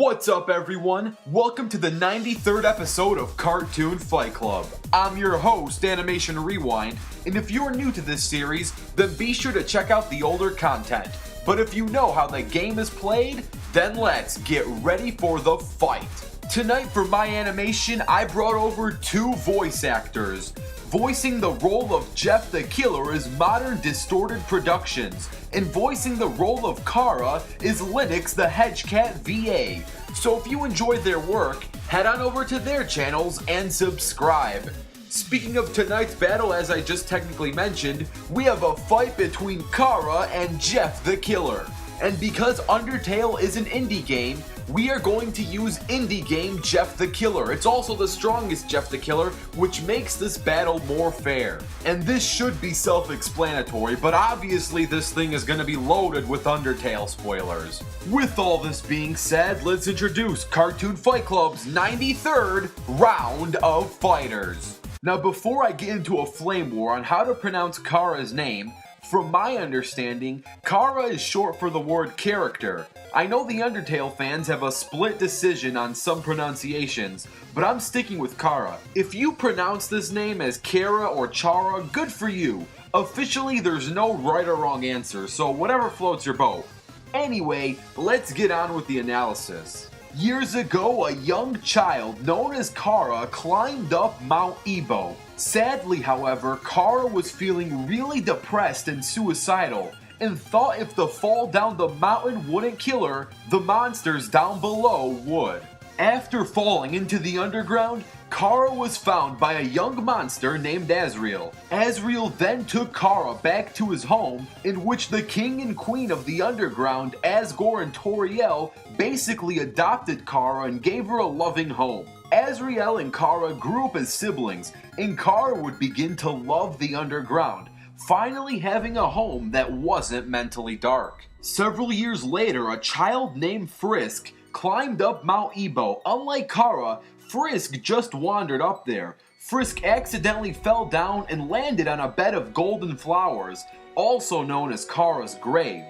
What's up, everyone? Welcome to the 93rd episode of Cartoon Fight Club. I'm your host, Animation Rewind, and if you're new to this series, then be sure to check out the older content. But if you know how the game is played, then let's get ready for the fight. Tonight for my animation, I brought over two voice actors. Voicing the role of Jeff the Killer is Modern Distorted Productions, and voicing the role of Chara is Linux the Hedgecat VA. So if you enjoyed their work, head on over to their channels and subscribe. Speaking of tonight's battle, as I just technically mentioned, we have a fight between Chara and Jeff the Killer. And because Undertale is an indie game, we are going to use indie game Jeff the Killer. It's also the strongest Jeff the Killer, which makes this battle more fair. And this should be self-explanatory, but obviously this thing is going to be loaded with Undertale spoilers. With all this being said, let's introduce Cartoon Fight Club's 93rd round of fighters. Now before I get into a flame war on how to pronounce Chara's name, from my understanding, Chara is short for the word character. I know the Undertale fans have a split decision on some pronunciations, but I'm sticking with Chara. If you pronounce this name as Chara or Chara, good for you. Officially, there's no right or wrong answer, so whatever floats your boat. Anyway, let's get on with the analysis. Years ago, a young child known as Chara climbed up Mount Ebo. Sadly, however, Chara was feeling really depressed and suicidal, and thought if the fall down the mountain wouldn't kill her, the monsters down below would. After falling into the underground, Chara was found by a young monster named Azrael. Azrael then took Chara back to his home, in which the king and queen of the underground, Asgore and Toriel, basically adopted Chara and gave her a loving home. Azrael and Chara grew up as siblings, and Chara would begin to love the underground, finally having a home that wasn't mentally dark. Several years later, a child named Frisk climbed up Mount Ebo. Unlike Chara, Frisk just wandered up there. Frisk accidentally fell down and landed on a bed of golden flowers, also known as Chara's grave.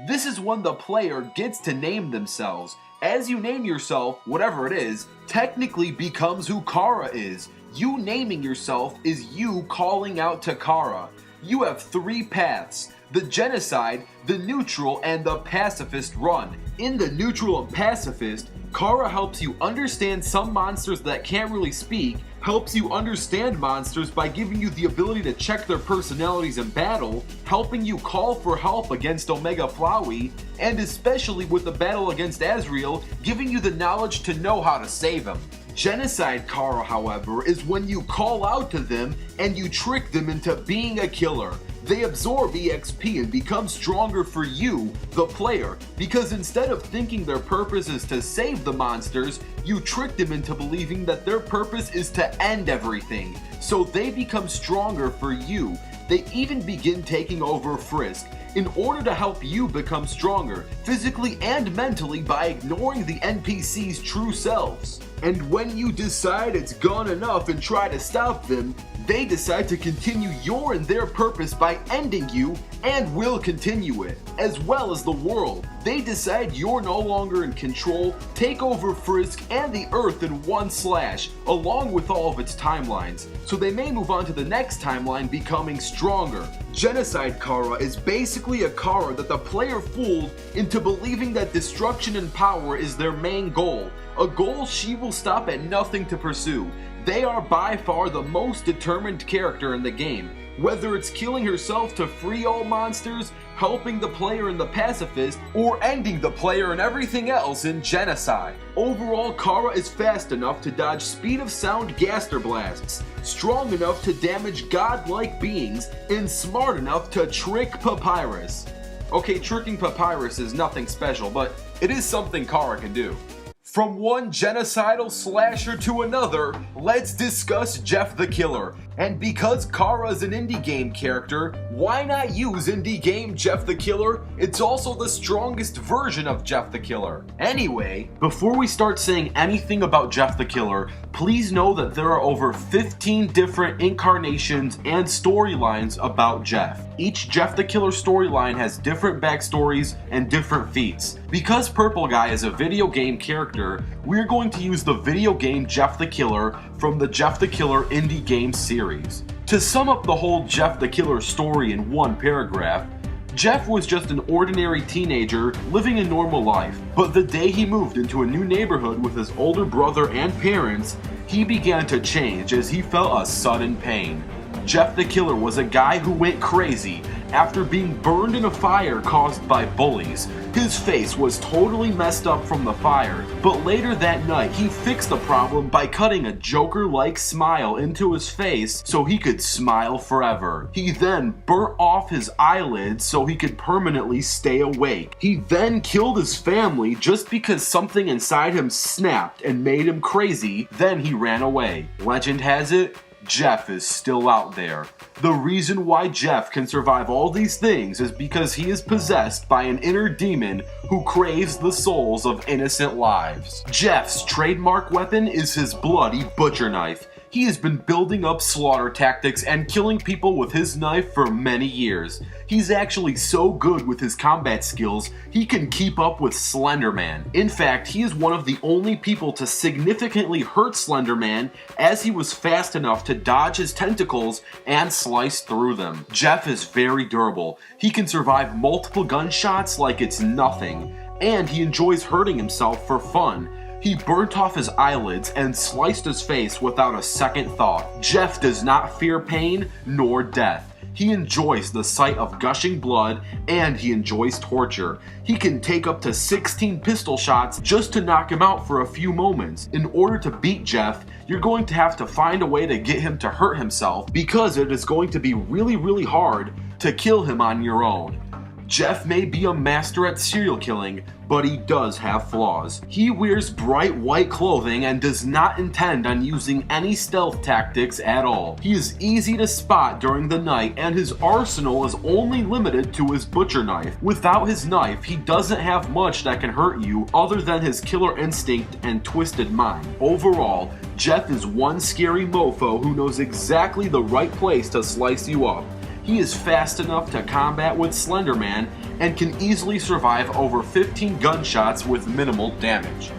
This is when the player gets to name themselves. As you name yourself, whatever it is, technically becomes who Chara is. You naming yourself is you calling out to Chara. You have three paths: the genocide, the neutral, and the pacifist run. In the neutral and pacifist, Chara helps you understand some monsters that can't really speak, helps you understand monsters by giving you the ability to check their personalities in battle, helping you call for help against Omega Flowey, and especially with the battle against Azrael, giving you the knowledge to know how to save him. Genocide Chara, however, is when you call out to them and you trick them into being a killer. They absorb EXP and become stronger for you, the player, because instead of thinking their purpose is to save the monsters, you trick them into believing that their purpose is to end everything. So they become stronger for you. They even begin taking over Frisk, in order to help you become stronger, physically and mentally, by ignoring the NPC's true selves. And when you decide it's gone enough and try to stop them, they decide to continue your and their purpose by ending you, and will continue it, as well as the world. They decide you're no longer in control, take over Frisk and the Earth in one slash, along with all of its timelines, so they may move on to the next timeline becoming stronger. Genocide Chara is basically a Chara that the player fooled into believing that destruction and power is their main goal, a goal she will stop at nothing to pursue. They are by far the most determined character in the game, whether it's killing herself to free all monsters, helping the player in the pacifist, or ending the player and everything else in genocide. Overall, Chara is fast enough to dodge speed of sound gaster blasts, strong enough to damage godlike beings, and smart enough to trick Papyrus. Okay, tricking Papyrus is nothing special, but it is something Chara can do. From one genocidal slasher to another, let's discuss Jeff the Killer. And because Chara is an indie game character, why not use indie game Jeff the Killer? It's also the strongest version of Jeff the Killer. Anyway, before we start saying anything about Jeff the Killer, please know that there are over 15 different incarnations and storylines about Jeff. Each Jeff the Killer storyline has different backstories and different feats. Because Purple Guy is a video game character, we're going to use the video game Jeff the Killer from the Jeff the Killer indie game series. To sum up the whole Jeff the Killer story in one paragraph, Jeff was just an ordinary teenager living a normal life, but the day he moved into a new neighborhood with his older brother and parents, he began to change as he felt a sudden pain. Jeff the Killer was a guy who went crazy after being burned in a fire caused by bullies. His face was totally messed up from the fire, but later that night he fixed the problem by cutting a Joker-like smile into his face so he could smile forever. He then burnt off his eyelids so he could permanently stay awake. He then killed his family just because something inside him snapped and made him crazy, then he ran away. Legend has it, Jeff is still out there. The reason why Jeff can survive all these things is because he is possessed by an inner demon who craves the souls of innocent lives. Jeff's trademark weapon is his bloody butcher knife. He has been building up slaughter tactics and killing people with his knife for many years. He's actually so good with his combat skills, he can keep up with Slender Man. In fact, he is one of the only people to significantly hurt Slender Man, as he was fast enough to dodge his tentacles and slice through them. Jeff is very durable. He can survive multiple gunshots like it's nothing, and he enjoys hurting himself for fun. He burnt off his eyelids and sliced his face without a second thought. Jeff does not fear pain nor death. He enjoys the sight of gushing blood, and he enjoys torture. He can take up to 16 pistol shots just to knock him out for a few moments. In order to beat Jeff, you're going to have to find a way to get him to hurt himself, because it is going to be really hard to kill him on your own. Jeff may be a master at serial killing, but he does have flaws. He wears bright white clothing and does not intend on using any stealth tactics at all. He is easy to spot during the night, and his arsenal is only limited to his butcher knife. Without his knife, he doesn't have much that can hurt you other than his killer instinct and twisted mind. Overall, Jeff is one scary mofo who knows exactly the right place to slice you up. He is fast enough to combat with Slender Man and can easily survive over 15 gunshots with minimal damage.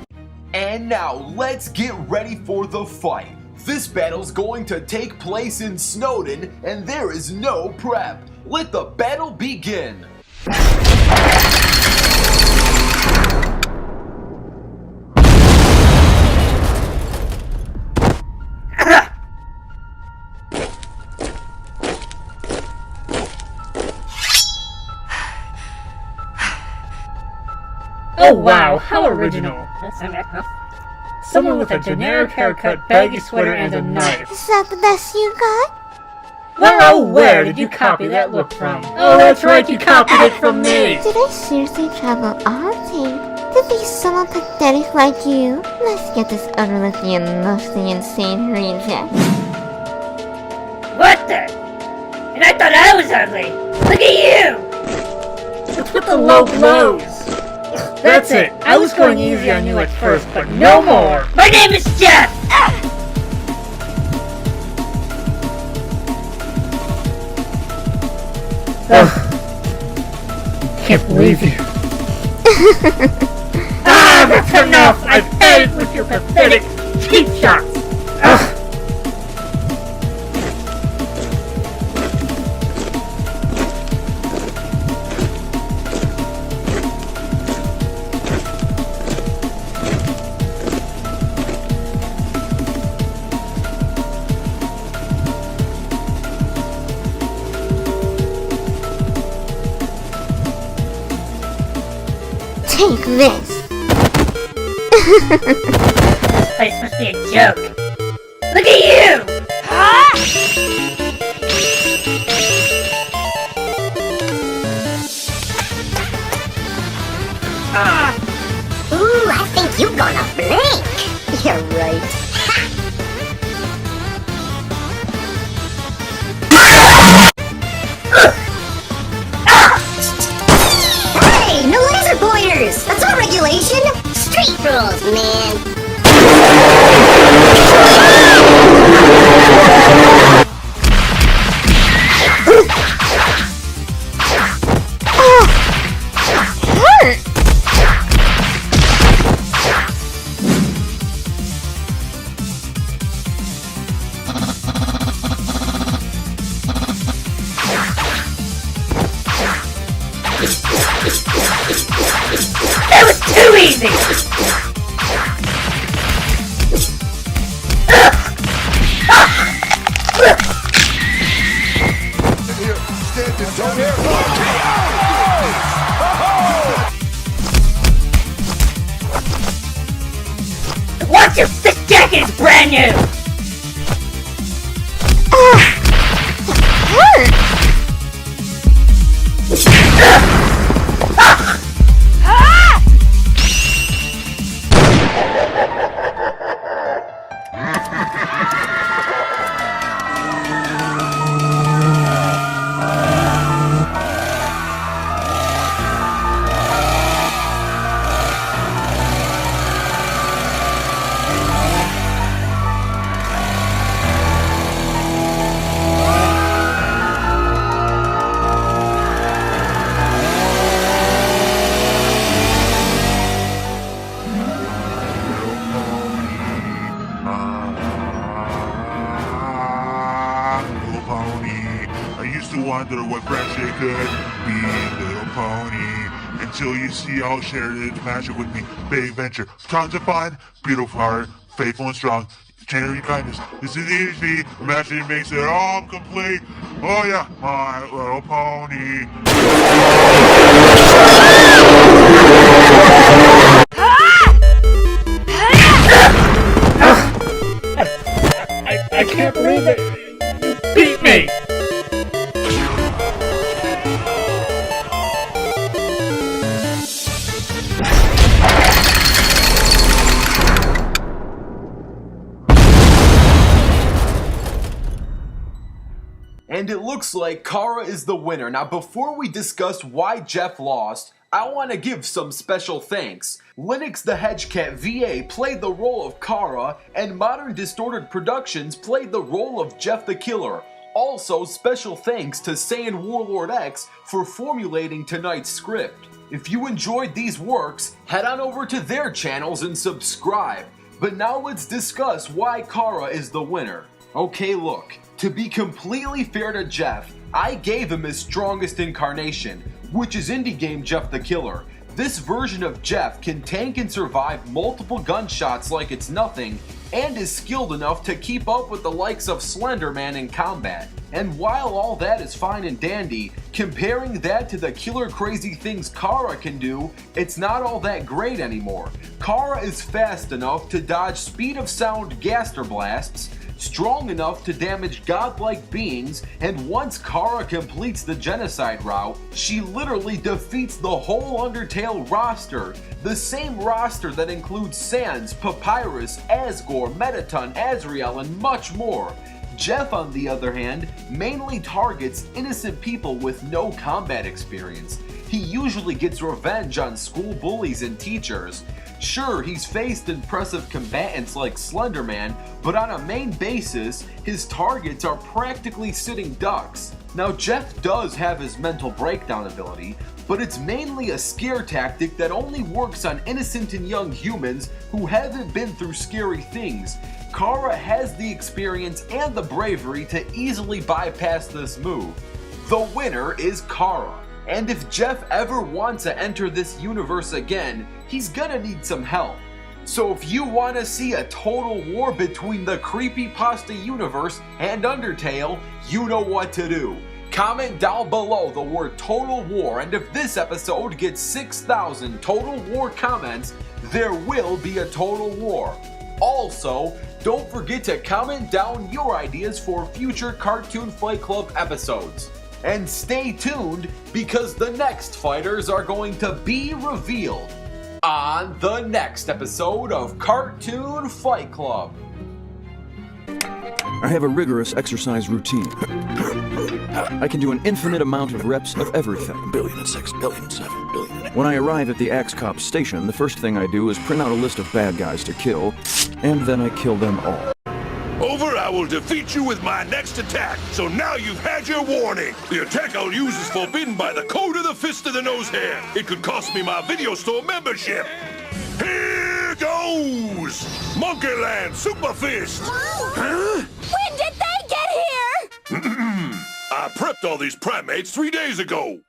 And now let's get ready for the fight. This battle's going to take place in Snowden, and there is no prep. Let the battle begin. Oh wow, how original. Someone with a generic haircut, baggy sweater, and a knife. Is that the best you got? Where did you copy that look from? Oh, that's right, you copied it from me! Did I seriously travel all day to be someone pathetic like you? Let's get this over with the mostly insane reject. What the? And I thought I was ugly! Look at you! What's with the low blows? That's it. I was going easy on you at first, but no more. My name is Jeff! Can't believe you. That's enough! I've had it with your pathetic cheap shots! Take this! This place must be a joke. Look at you! Ooh, I think you're gonna blink! You're right. controls, man. That was too easy! Watch your this jacket is brand new! Wonder what friendship could be, little pony. Until you see I'll share its magic with me. Big adventure, tons of fun, beautiful heart, faithful and strong. Chain of your kindness. This is easy. Magic makes it all complete. Oh yeah, my little pony. I can't believe it! You beat me! And it looks like Chara is the winner. Now, before we discuss why Jeff lost, I want to give some special thanks. Linux the Hedgecat VA played the role of Chara, and Modern Distorted Productions played the role of Jeff the Killer. Also, special thanks to Saiyan Warlord X for formulating tonight's script. If you enjoyed these works, head on over to their channels and subscribe. But now let's discuss why Chara is the winner. Okay, look, to be completely fair to Jeff, I gave him his strongest incarnation, which is indie game Jeff the Killer. This version of Jeff can tank and survive multiple gunshots like it's nothing, and is skilled enough to keep up with the likes of Slender Man in combat. And while all that is fine and dandy, comparing that to the killer crazy things Chara can do, it's not all that great anymore. Chara is fast enough to dodge speed of sound gaster blasts, strong enough to damage godlike beings, and once Chara completes the genocide route, she literally defeats the whole Undertale roster. The same roster that includes Sans, Papyrus, Asgore, Metaton, Azrael, and much more. Jeff, on the other hand, mainly targets innocent people with no combat experience. He usually gets revenge on school bullies and teachers. Sure, he's faced impressive combatants like Slender Man, but on a main basis, his targets are practically sitting ducks. Now, Jeff does have his mental breakdown ability, but it's mainly a scare tactic that only works on innocent and young humans who haven't been through scary things. Chara has the experience and the bravery to easily bypass this move. The winner is Chara. And if Jeff ever wants to enter this universe again, he's gonna need some help. So if you want to see a total war between the Creepypasta universe and Undertale, you know what to do. Comment down below the word Total War, and if this episode gets 6,000 Total War comments, there will be a Total War. Also, don't forget to comment down your ideas for future Cartoon Fight Club episodes. And stay tuned, because the next fighters are going to be revealed on the next episode of Cartoon Fight Club. I have a rigorous exercise routine. I can do an infinite amount of reps of everything. 1,006,007,000,000,000. When I arrive at the Axe-Cop station, the first thing I do is print out a list of bad guys to kill, and then I kill them all. Over, I will defeat you with my next attack. So now you've had your warning. The attack I'll use is forbidden by the code of the Fist of the Nosehair. It could cost me my video store membership. Here goes! Monkeyland Super Fist! Huh? When did they get here? I prepped all these primates 3 days ago.